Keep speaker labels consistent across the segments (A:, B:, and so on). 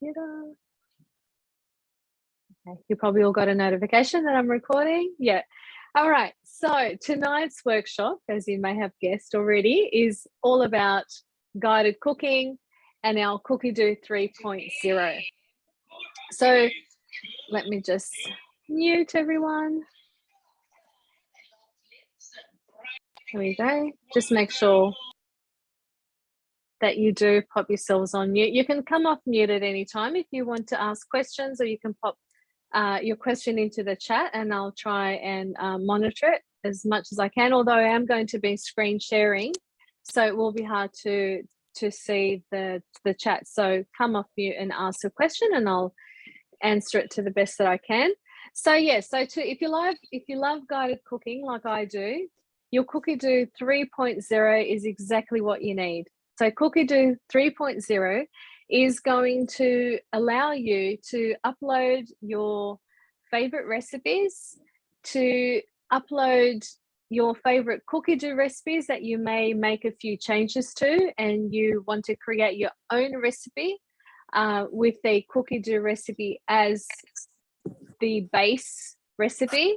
A: computer. Okay, you probably all got a notification that I'm recording. Yeah. All right. So tonight's workshop, as you may have guessed already, is all about guided cooking and our Cookidoo 3.0. So let me just mute everyone. There we go. Just make sure that you do pop yourselves on mute. You can come off mute at any time if you want to ask questions, or you can pop your question into the chat and I'll try and monitor it as much as I can, although I am going to be screen sharing, so it will be hard to see the chat. So come off mute and ask a question and I'll answer it to the best that I can. So yeah, if you love guided cooking like I do, your Cookidoo 3.0 is exactly what you need. So Cookidoo 3.0 is going to allow you to upload your favorite recipes, to upload your favorite Cookidoo recipes that you may make a few changes to, and you want to create your own recipe with the Cookidoo recipe as the base recipe.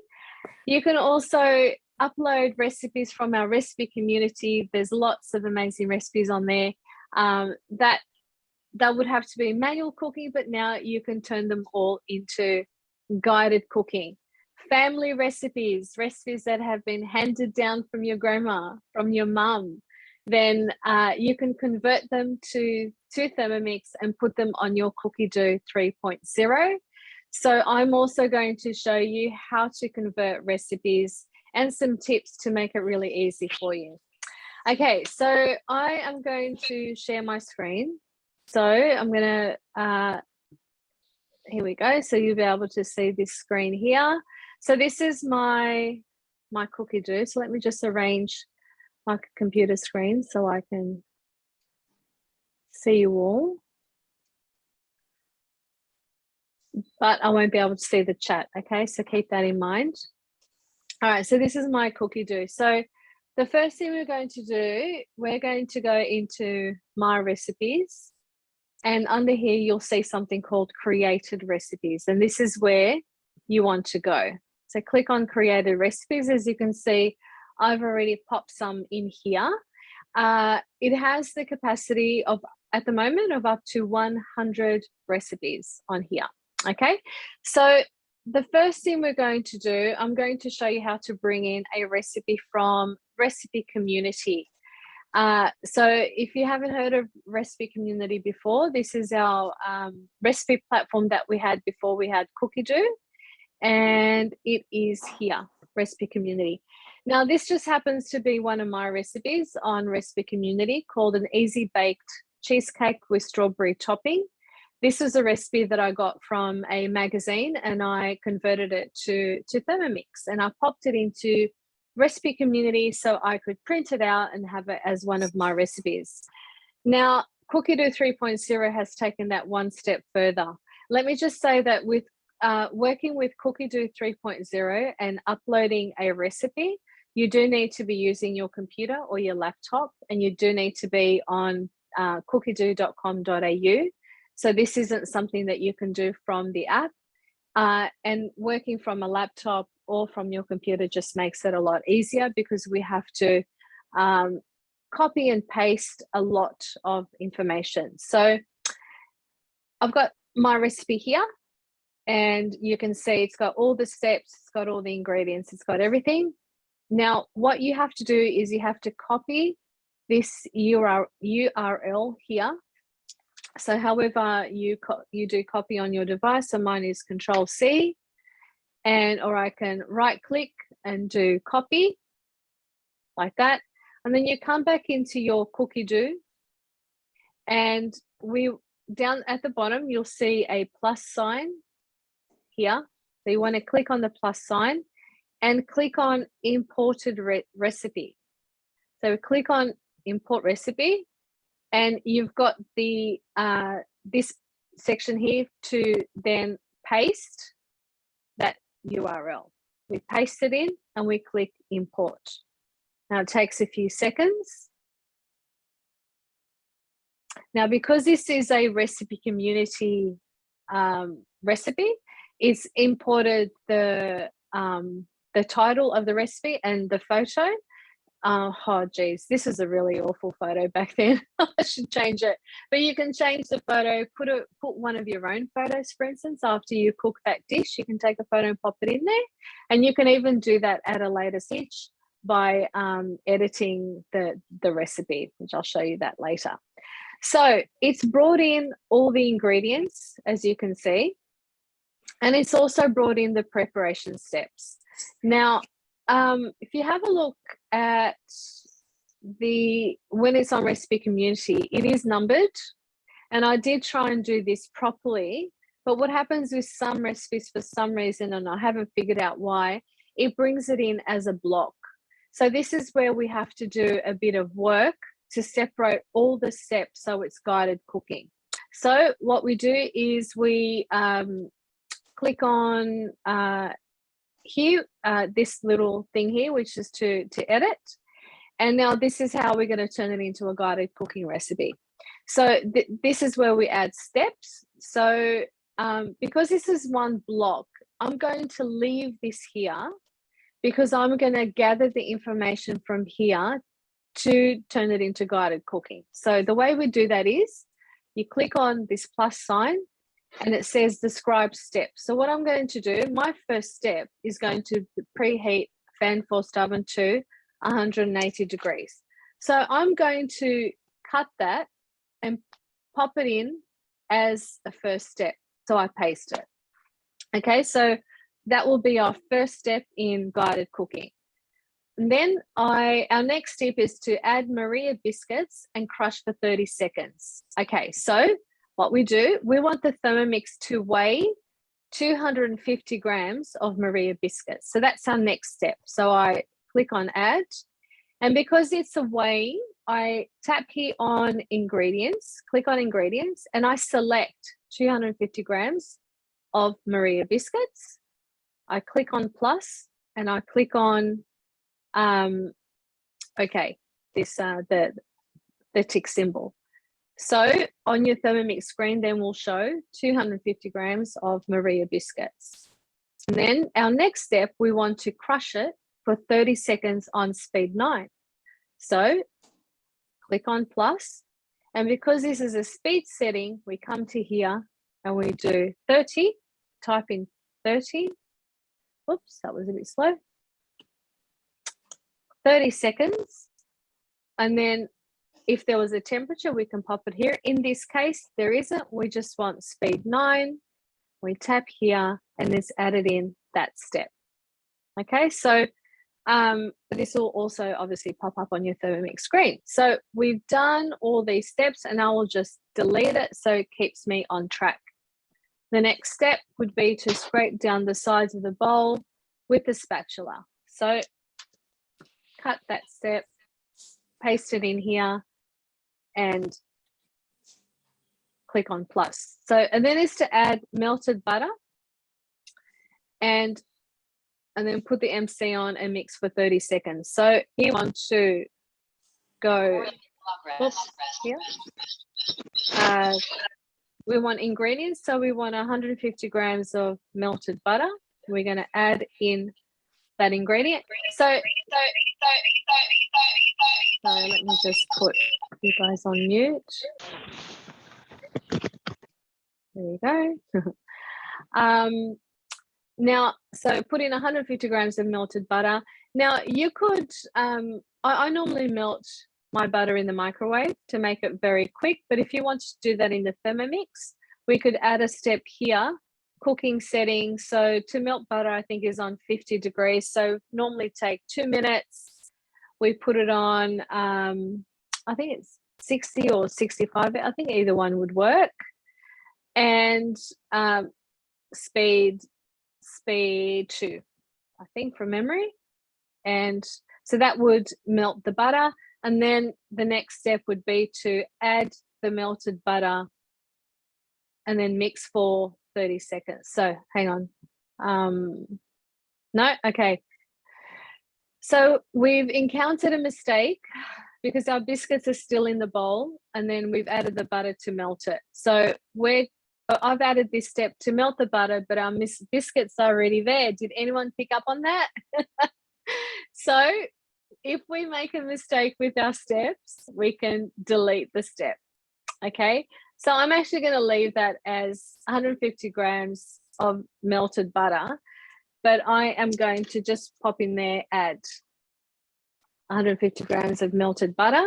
A: You can also upload recipes from our recipe community. There's lots of amazing recipes on there that would have to be manual cooking, but now you can turn them all into guided cooking. Family recipes that have been handed down from your grandma, from your mum, then you can convert them to Thermomix and put them on your Cookidoo 3.0. So I'm also going to show you how to convert recipes and some tips to make it really easy for you. Okay, so I am going to share my screen. So I'm going to, here we go. So you'll be able to see this screen here. So this is my Cookidoo. So let me just arrange my computer screen so I can see you all. But I won't be able to see the chat, okay? So keep that in mind. All right, so this is my Cookidoo. So the first thing we're going to do, we're going to go into My Recipes. And under here, you'll see something called Created Recipes. And this is where you want to go. So click on Created Recipes. As you can see, I've already popped some in here. It has the capacity of, at the moment, of up to 100 recipes on here. Okay, so the first thing we're going to do, I'm going to show you how to bring in a recipe from Recipe Community. So if you haven't heard of Recipe Community before, this is our recipe platform that we had before we had Cookidoo, and it is here, Recipe Community. Now this just happens to be one of my recipes on Recipe Community called an Easy Baked Cheesecake with Strawberry Topping. This is a recipe that I got from a magazine and I converted it to Thermomix, and I popped it into Recipe Community so I could print it out and have it as one of my recipes. Now, Cookidoo 3.0 has taken that one step further. Let me just say that with working with Cookidoo 3.0 and uploading a recipe, you do need to be using your computer or your laptop, and you do need to be on cookidoo.com.au. So this isn't something that you can do from the app, and working from a laptop or from your computer just makes it a lot easier because we have to copy and paste a lot of information. So I've got my recipe here, and you can see it's got all the steps, it's got all the ingredients, it's got everything. Now, what you have to do is you have to copy this URL here. So however you do copy on your device, so mine is Control-C, or I can right click and do copy like that. And then you come back into your Cookidoo, and down at the bottom, you'll see a plus sign here. So you want to click on the plus sign and click on Imported Recipe. So click on Import Recipe, and you've got the this section here to then paste that URL. We paste it in and we click import. Now it takes a few seconds. Now, because this is a recipe community recipe, it's imported the title of the recipe and the photo. Oh geez, this is a really awful photo back then. I should change it. But you can change the photo, put one of your own photos, for instance, after you cook that dish. You can take a photo and pop it in there. And you can even do that at a later stage by editing the recipe, which I'll show you that later. So it's brought in all the ingredients, as you can see. And it's also brought in the preparation steps. Now, if you have a look at when it's on Recipe Community, it is numbered. And I did try and do this properly, but what happens with some recipes for some reason, and I haven't figured out why, it brings it in as a block. So this is where we have to do a bit of work to separate all the steps so it's guided cooking. So what we do is we click on here, this little thing here, which is to edit. And now this is how we're going to turn it into a guided cooking recipe. So this is where we add steps. So because this is one block, I'm going to leave this here because I'm going to gather the information from here to turn it into guided cooking. So the way we do that is you click on this plus sign and it says describe steps. So what I'm going to do, my first step is going to preheat fan forced oven to 180 degrees. So I'm going to cut that and pop it in as a first step. So I paste it. Okay, so that will be our first step in guided cooking. And then our next step is to add Maria biscuits and crush for 30 seconds. Okay, so what we do, we want the Thermomix to weigh 250 grams of Maria biscuits. So that's our next step. So I click on add. And because it's a weighing, I tap here on ingredients, click on ingredients, and I select 250 grams of Maria biscuits. I click on plus and I click on, okay, this, the tick symbol. So on your Thermomix screen then will show 250 grams of Maria biscuits. And then our next step, we want to crush it for 30 seconds on speed 9. So click on plus, and because this is a speed setting, we come to here and we do 30, type in 30. Oops, that was a bit slow. 30 seconds. And then if there was a temperature, we can pop it here. In this case, there isn't. We just want speed 9. We tap here and it's added in that step. Okay, so this will also obviously pop up on your Thermomix screen. So we've done all these steps and I will just delete it so it keeps me on track. The next step would be to scrape down the sides of the bowl with the spatula. So cut that step, paste it in here, and click on plus. So, and then is to add melted butter and then put the MC on and mix for 30 seconds. So you want to go, oops, here. We want ingredients. So we want 150 grams of melted butter. We're going to add in that ingredient. So let me just put you guys on mute. There you go. Now, so put in 150 grams of melted butter. Now you could, I normally melt my butter in the microwave to make it very quick, but if you want to do that in the Thermomix, we could add a step here, cooking settings. So to melt butter, I think is on 50 degrees. So normally take 2 minutes. We put it on, I think it's 60 or 65. I think either one would work. And speed 2, I think, from memory. And so that would melt the butter. And then the next step would be to add the melted butter and then mix for 30 seconds. So hang on. No, okay. So we've encountered a mistake because our biscuits are still in the bowl and then we've added the butter to melt it. So I've added this step to melt the butter, but our biscuits are already there. Did anyone pick up on that? So if we make a mistake with our steps, we can delete the step. Okay, so I'm actually going to leave that as 150 grams of melted butter, but I am going to just pop in there, add 150 grams of melted butter.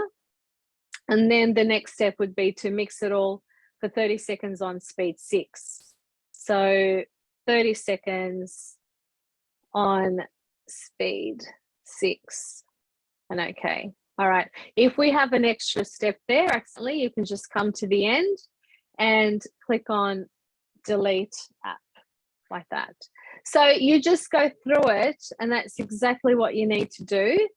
A: And then the next step would be to mix it all for 30 seconds on speed 6. So 30 seconds on speed 6. And okay. All right. If we have an extra step there, accidentally, you can just come to the end and click on delete app like that. So you just go through it, and that's exactly what you need to do.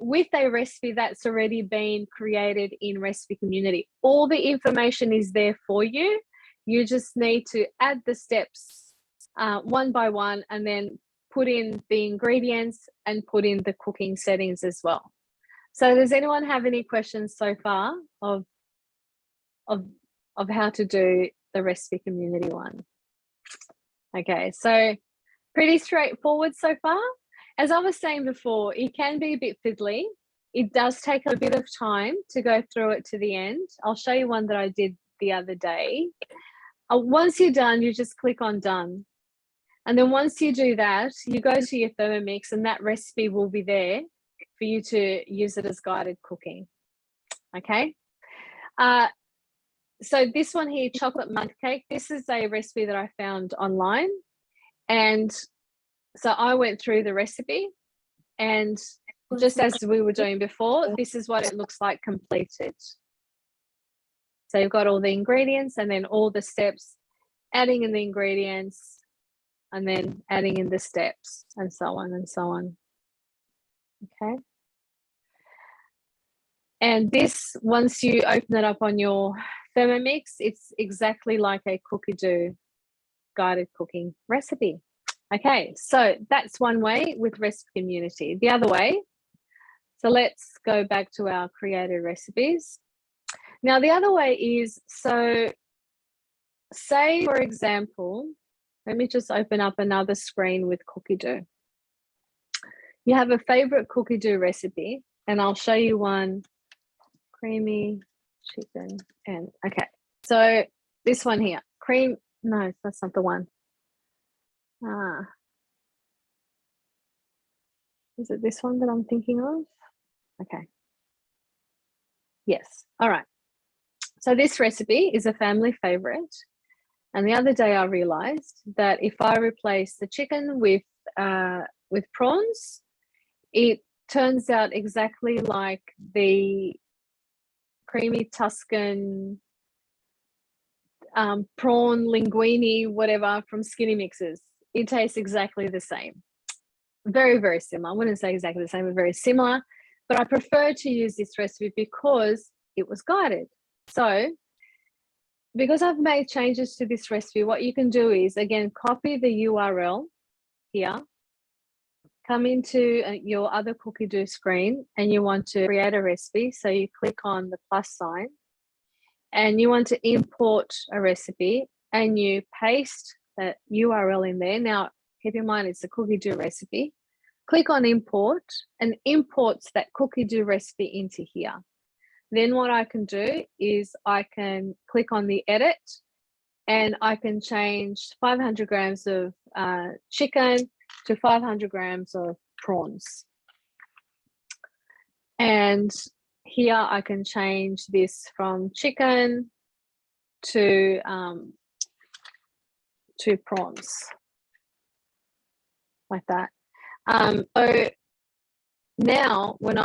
A: With a recipe that's already been created in Recipe Community. All the information is there for you. You just need to add the steps one by one, and then put in the ingredients and put in the cooking settings as well. So does anyone have any questions so far of how to do the Recipe Community one? Okay, so pretty straightforward so far. As I was saying before, it can be a bit fiddly. It does take a bit of time to go through it to the end. I'll show you one that I did the other day. Once you're done, you just click on done. And then once you do that, you go to your Thermomix, and that recipe will be there for you to use it as guided cooking. Okay. So this one here, chocolate mud cake, this is a recipe that I found online. And so I went through the recipe, and just as we were doing before, this is what it looks like completed. So you've got all the ingredients, and then all the steps, adding in the ingredients, and then adding in the steps, and so on and so on. Okay. And this, once you open it up on your Thermomix, it's exactly like a Cookidoo guided cooking recipe. Okay, so that's one way with Recipe Community. The other way, so let's go back to our created recipes. Now, the other way is, so say, for example, let me just open up another screen with Cookidoo. You have a favorite Cookidoo recipe, and I'll show you one, creamy chicken. And okay, so this one here, no, that's not the one. Is it this one that I'm thinking of? Okay. Yes. All right. So this recipe is a family favorite. And the other day I realized that if I replace the chicken with prawns, it turns out exactly like the creamy Tuscan prawn linguine, whatever, from Skinny Mixes. It tastes exactly the same. Very, very similar. I wouldn't say exactly the same, but very similar. But I prefer to use this recipe because it was guided. So because I've made changes to this recipe, what you can do is, again, copy the URL here, come into your other Cookidoo screen, and you want to create a recipe. So you click on the plus sign, and you want to import a recipe, and you paste that URL in there. Now, keep in mind, it's a Cookidoo recipe. Click on import, and imports that Cookidoo recipe into here. Then what I can do is I can click on the edit, and I can change 500 grams of chicken to 500 grams of prawns. And here I can change this from chicken to prawns, like that. So now when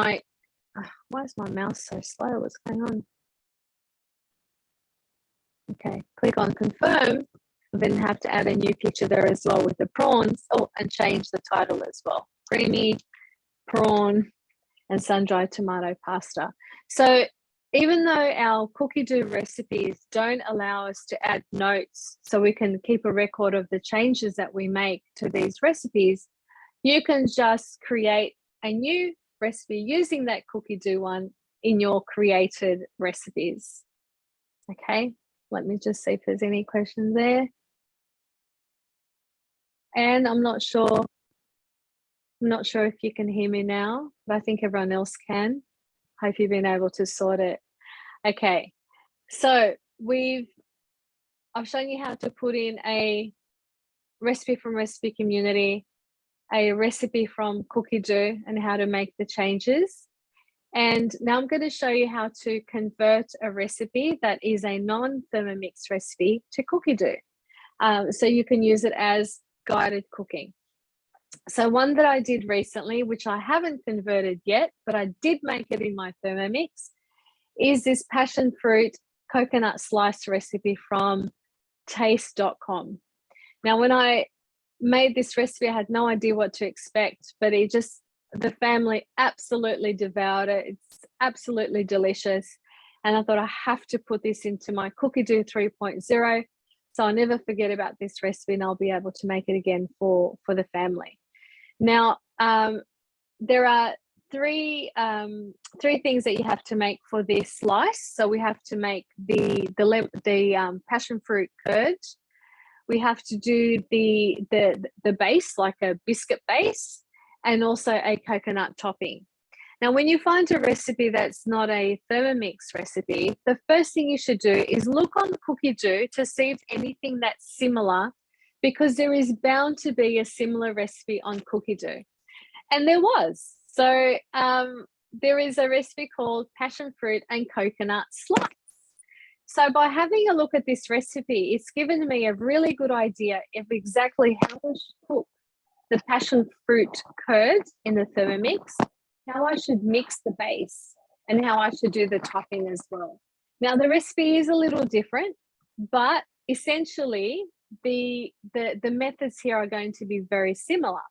A: why is my mouse so slow? What's going on? Okay, click on confirm, then have to add a new picture there as well with the prawns. Oh, and change the title as well. Creamy prawn and sun-dried tomato pasta. So even though our Cookidoo recipes don't allow us to add notes so we can keep a record of the changes that we make to these recipes, you can just create a new recipe using that Cookidoo one in your created recipes. Okay, let me just see if there's any questions there. And I'm not sure if you can hear me now, but I think everyone else can. Hope you've been able to sort it. Okay, so I've shown you how to put in a recipe from Recipe Community, a recipe from Cookidoo, and how to make the changes. And now I'm going to show you how to convert a recipe that is a non-Thermomix recipe to Cookidoo. So you can use it as guided cooking. So one that I did recently, which I haven't converted yet, but I did make it in my Thermomix, is this passion fruit coconut slice recipe from taste.com. Now, when I made this recipe, I had no idea what to expect, but the family absolutely devoured it. It's absolutely delicious. And I thought I have to put this into my Cookidoo 3.0. So I'll never forget about this recipe, and I'll be able to make it again for the family. Now, there are three things that you have to make for this slice. So we have to make the passion fruit curd. We have to do the base, like a biscuit base, and also a coconut topping. Now, when you find a recipe that's not a Thermomix recipe, the first thing you should do is look on Cookidoo to see if anything that's similar, because there is bound to be a similar recipe on Cookidoo. And there was. So there is a recipe called passion fruit and coconut slice. So by having a look at this recipe, it's given me a really good idea of exactly how I should cook the passion fruit curd in the Thermomix, how I should mix the base, and how I should do the topping as well. Now, the recipe is a little different, but essentially the methods here are going to be very similar.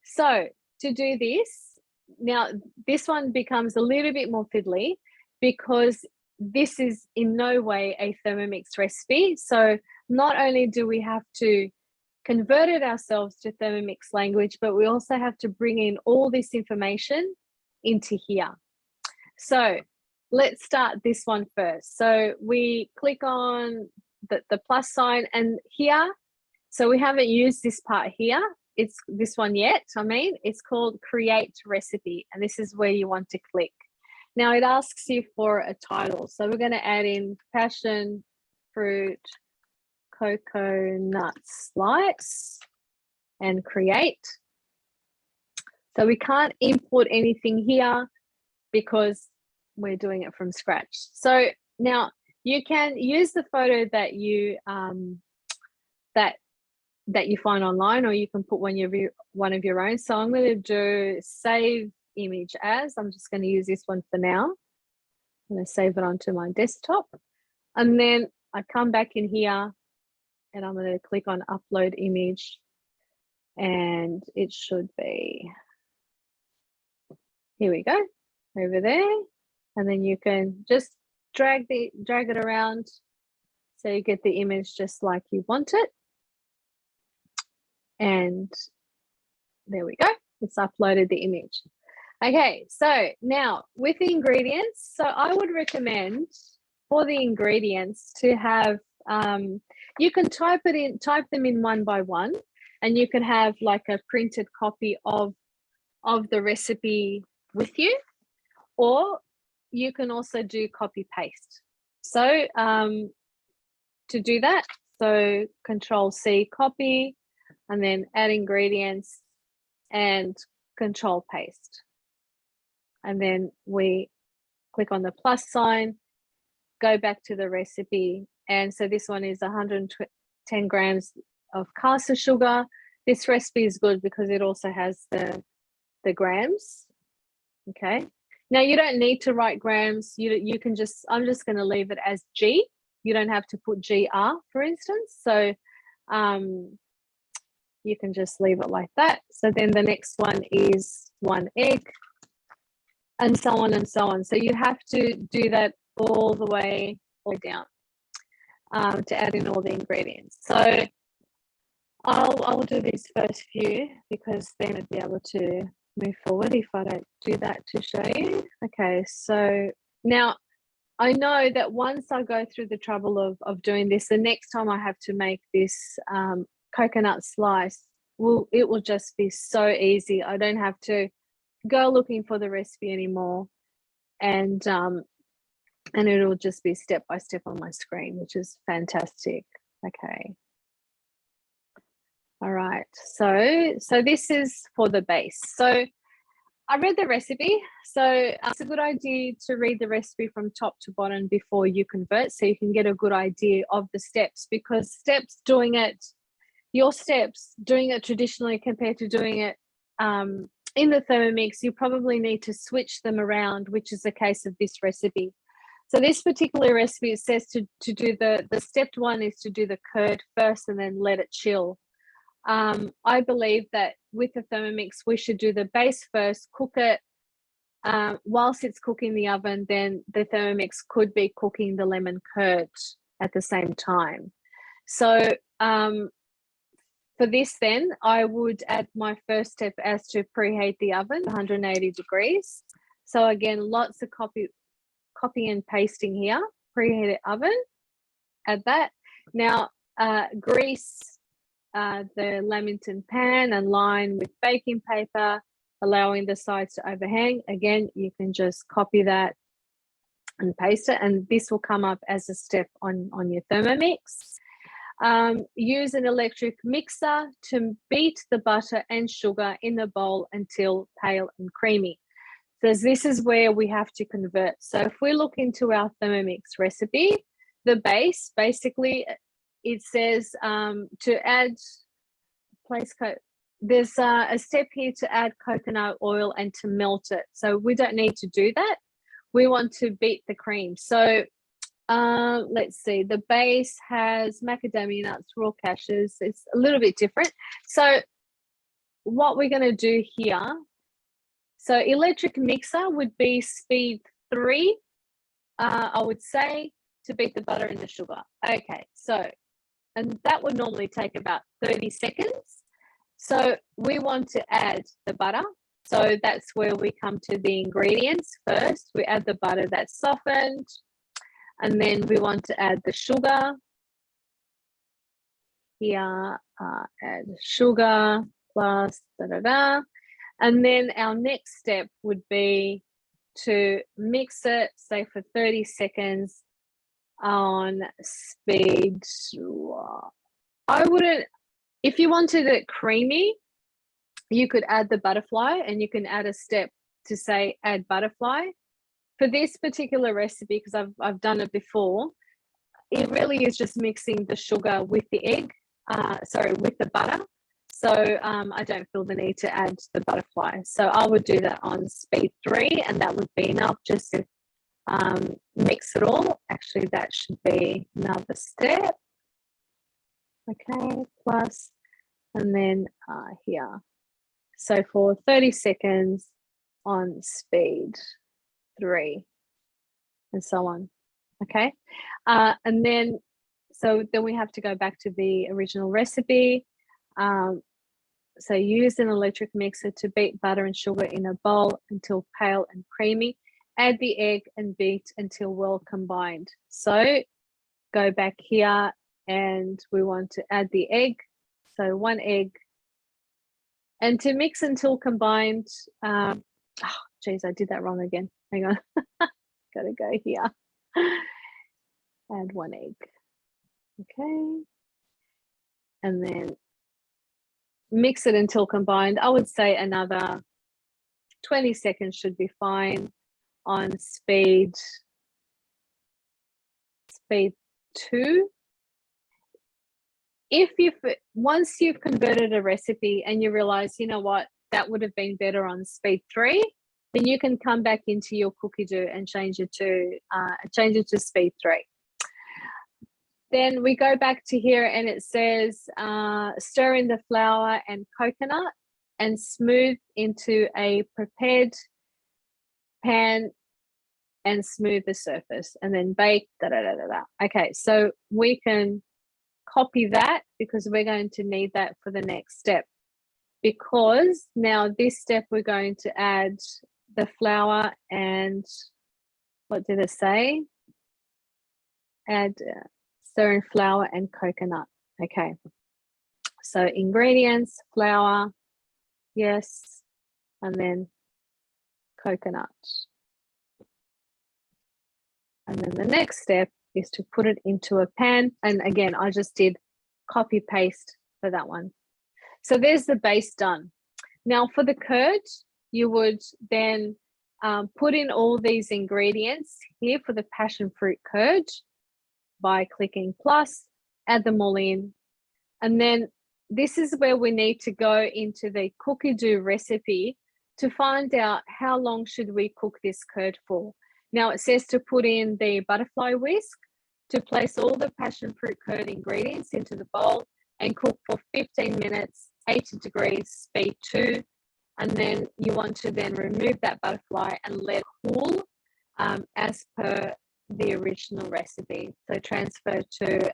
A: So to do this, now this one becomes a little bit more fiddly because this is in no way a Thermomix recipe. So not only do we have to convert it ourselves to Thermomix language, but we also have to bring in all this information into here. So let's start this one first. So we click on the plus sign, and here, so we haven't used this part here. It's this one yet. It's called Create Recipe, and this is where you want to click. Now it asks you for a title. So we're going to add in passion fruit coconut slice and create. So we can't import anything here because we're doing it from scratch. So now you can use the photo that you that you find online, or you can put one of your own. So I'm going to do save image as. I'm just going to use this one for now. I'm going to save it onto my desktop, and then I come back in here and I'm going to click on upload image, and it should be, here we go, over there. And then you can just drag it around so you get the image just like you want it. And there we go, it's uploaded the image. Okay, so now with the ingredients, so I would recommend for the ingredients to have, you can type them in one by one, and you can have like a printed copy of the recipe with you, or you can also do copy paste. So to do that, so Control C, copy, and then add ingredients and Control paste. And then we click on the plus sign, go back to the recipe. And so this one is 110 grams of caster sugar. This recipe is good because it also has the grams. Okay. Now you don't need to write grams. You can just, I'm just going to leave it as G. You don't have to put GR, for instance. So you can just leave it like that. So then the next one is 1 egg, and so on and so on. So you have to do that all the way down to add in all the ingredients. So I'll do these first few because then I'll be able to move forward if I don't do that to show you. Okay, so Now, I know that once I go through the trouble of doing this, the next time I have to make this coconut slice, it will just be so easy. I don't have to go looking for the recipe anymore, and it'll just be step by step on my screen, which is fantastic. Okay. All right. So this is for the base. So I read the recipe. So it's a good idea to read the recipe from top to bottom before you convert, so you can get a good idea of the steps, because your steps doing it traditionally compared to doing it in the Thermomix, you probably need to switch them around, which is the case of this recipe. So this particular recipe, it says to do the step one is to do the curd first and then let it chill. I believe that with the Thermomix, we should do the base first, cook it. Whilst it's cooking in the oven, then the Thermomix could be cooking the lemon curd at the same time. So for this then, I would add my first step as to preheat the oven 180 degrees. So again, lots of copy and pasting here. Preheated oven, add that. Now grease the lamington pan and line with baking paper, allowing the sides to overhang. Again, you can just copy that and paste it, and this will come up as a step on your Thermomix. Use an electric mixer to beat the butter and sugar in the bowl until pale and creamy. So this is where we have to convert. So if we look into our Thermomix recipe, the base, basically it says to add there's a step here to add coconut oil and to melt it. So we don't need to do that. We want to beat the cream. So let's see, the base has macadamia nuts, raw cashews. It's a little bit different. So what we're going to do here, so electric mixer would be speed 3, I would say, to beat the butter and the sugar. Okay, so, and that would normally take about 30 seconds. So we want to add the butter. So that's where we come to the ingredients first. We add the butter that's softened, and then we want to add the sugar. Here, add sugar plus and then our next step would be to mix it, say for 30 seconds on speed. I wouldn't, if you wanted it creamy, you could add the butterfly, and you can add a step to say add butterfly. For this particular recipe, because I've done it before, it really is just mixing the sugar with the egg, with the butter. So I don't feel the need to add the butterfly. So I would do that on speed 3, and that would be enough just to mix it all. Actually, that should be another step. Okay, plus, and then here. So for 30 seconds on speed 3, and so on. Okay, and then we have to go back to the original recipe. So use an electric mixer to beat butter and sugar in a bowl until pale and creamy. Add the egg and beat until well combined. So go back here, and we want to add the egg. So 1 egg, and to mix until combined. Oh geez, I did that wrong again. Hang on. Gotta go here. Add 1 egg. Okay, and then mix it until combined. I would say another 20 seconds should be fine on speed 2. Once you've converted a recipe and you realize, you know what, that would have been better on speed 3, then you can come back into your Cookidoo and change it to speed 3. Then we go back to here, and it says stir in the flour and coconut and smooth into a prepared pan and smooth the surface, and then bake. Okay, so we can copy that, because we're going to need that for the next step, because now this step we're going to add the flour and what did it say? Add stir in flour and coconut. Okay. So ingredients, flour, yes, and then coconut. And then the next step is to put it into a pan. And again, I just did copy paste for that one. So there's the base done. Now for the curd, you would then put in all these ingredients here for the passion fruit curd by clicking plus, add them all in. And then this is where we need to go into the Cookidoo recipe to find out how long should we cook this curd for. Now it says to put in the butterfly whisk, to place all the passion fruit curd ingredients into the bowl and cook for 15 minutes, 80 degrees, speed 2. And then you want to then remove that butterfly and let it cool as per the original recipe. So transfer to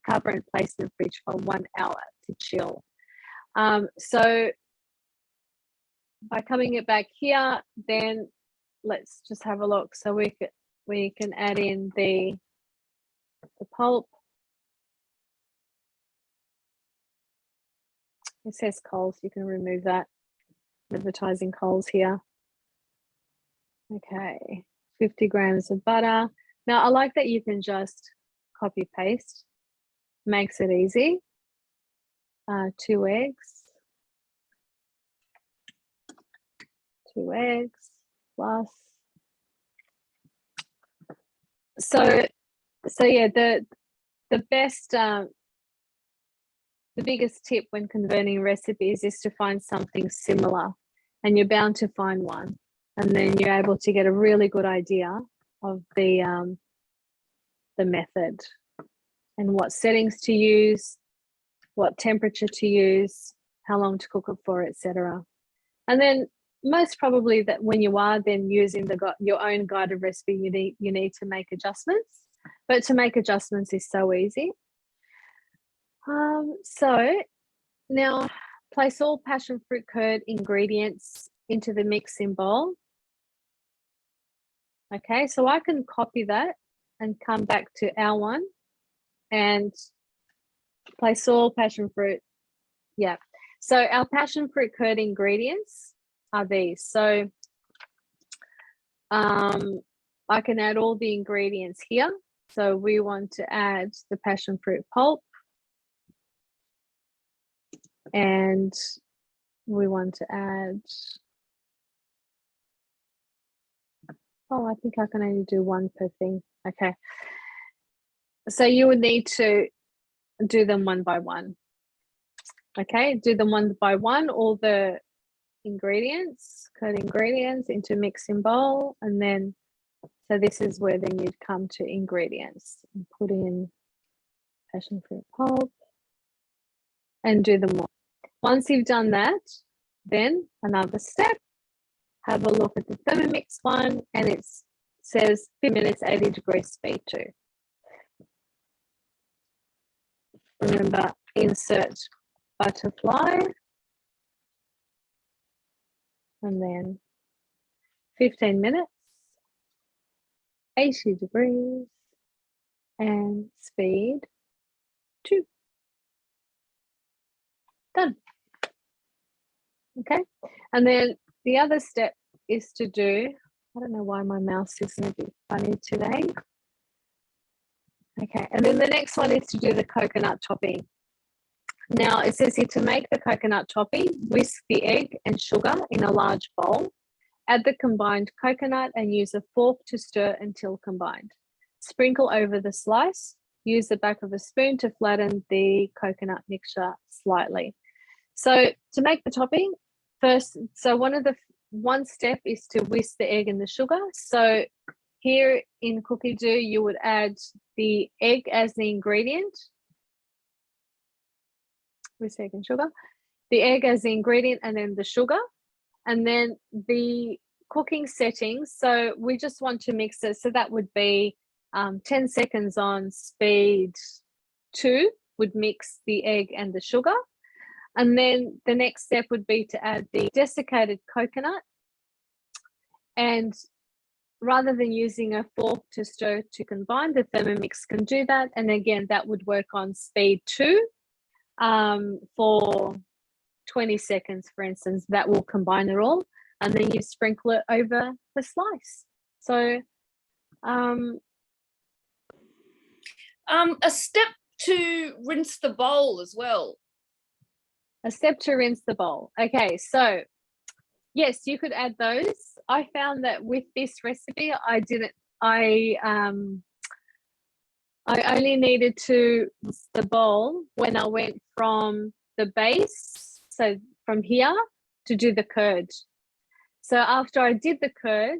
A: cover and place in the fridge for 1 hour to chill. So by coming it back here, then let's just have a look. So we can add in the pulp. It says Coles, you can remove that. Advertising Coles here. Okay, 50 grams of butter. Now I like that you can just copy paste, makes it easy. 2 eggs. 2 eggs plus. So yeah, the best, the biggest tip when converting recipes is to find something similar, and you're bound to find one, and then you're able to get a really good idea of the method and what settings to use, what temperature to use, how long to cook it for, etc. And then most probably that when you are then using your own guided recipe, you need to make adjustments, but to make adjustments is so easy. So now place all passion fruit curd ingredients into the mixing bowl. Okay, so I can copy that and come back to our one and place all passion fruit. Yeah, so our passion fruit curd ingredients are these. So I can add all the ingredients here. So we want to add the passion fruit pulp, and we want to add, oh, I think I can only do one per thing. Okay. So you would need to do them one by one. Okay, do them one by one, all the ingredients, curd ingredients into mixing bowl, and then, so this is where then you'd come to ingredients and put in passion fruit pulp and do them all. Once you've done that, then another step, have a look at the Thermomix one, and it says 50 minutes, 80 degrees, speed 2. Remember, insert butterfly, and then 15 minutes, 80 degrees, and speed 2. Done. Okay, and then the other step is to do, I don't know why my mouse is going to be funny today. Okay, and then the next one is to do the coconut topping. Now it says here to make the coconut topping, whisk the egg and sugar in a large bowl. Add the combined coconut and use a fork to stir until combined. Sprinkle over the slice. Use the back of a spoon to flatten the coconut mixture slightly. So to make the topping, first, so one step is to whisk the egg and the sugar. So here in Cookidoo, you would add the egg as the ingredient. Whisk egg and sugar. The egg as the ingredient, and then the sugar. And then the cooking settings, so we just want to mix it. So that would be 10 seconds on speed 2 would mix the egg and the sugar. And then the next step would be to add the desiccated coconut and rather than using a fork to stir to combine, the Thermomix can do that. And again, that would work on speed 2 for 20 seconds, for instance. That will combine it all, and then you sprinkle it over the slice. So
B: a step to rinse the bowl as well.
A: A step to rinse the bowl. Okay, so yes, you could add those. I found that with this recipe, I only needed to rinse the bowl when I went from the base, so from here, to do the curd. So after I did the curd,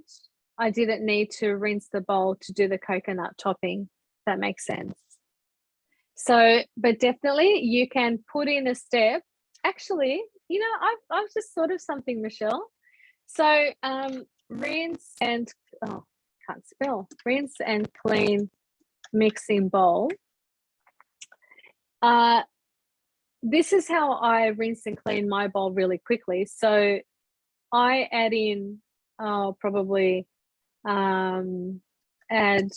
A: I didn't need to rinse the bowl to do the coconut topping. If that makes sense. So, but definitely you can put in a step. Actually, you know, I've just thought of something, Michelle. So rinse and can't spell. Rinse and clean mixing bowl. This is how I rinse and clean my bowl really quickly. So I add in probably add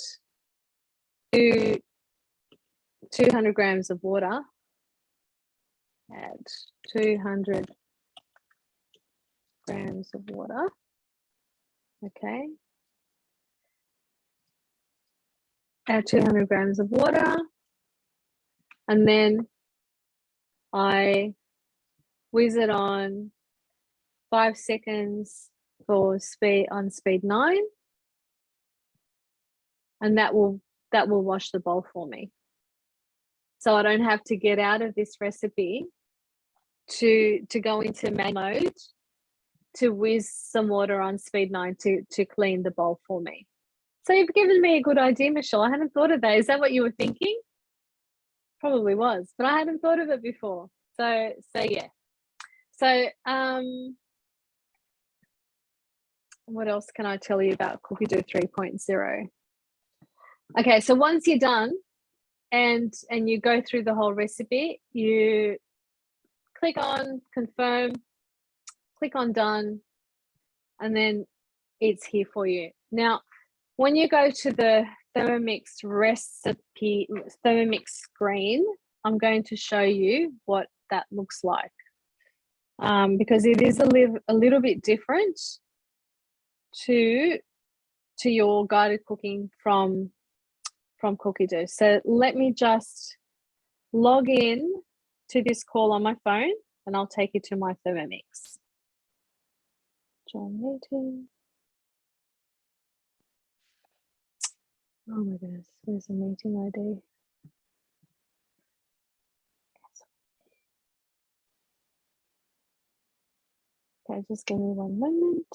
A: 200 grams of water. Add 200 grams of water. Okay. Add 200 grams of water. And then I whiz it on 5 seconds for speed 9. And that will wash the bowl for me. So I don't have to get out of this recipe to go into manual mode to whiz some water on speed 9 to clean the bowl for me. So you've given me a good idea, Michelle. I hadn't thought of that. Is that what you were thinking? Probably was, but I hadn't thought of it before. So yeah. So what else can I tell you about Cookidoo 3.0? Okay, so once you're done and you go through the whole recipe, you click on confirm, click on done, and then it's here for you. Now, when you go to the Thermomix recipe, Thermomix screen, I'm going to show you what that looks like, because it is a little bit different to your guided cooking from Cookidoo. So let me just log in to this call on my phone, and I'll take you to my Thermomix. Join meeting. Oh my goodness, where's the meeting ID? Okay, just give me one moment.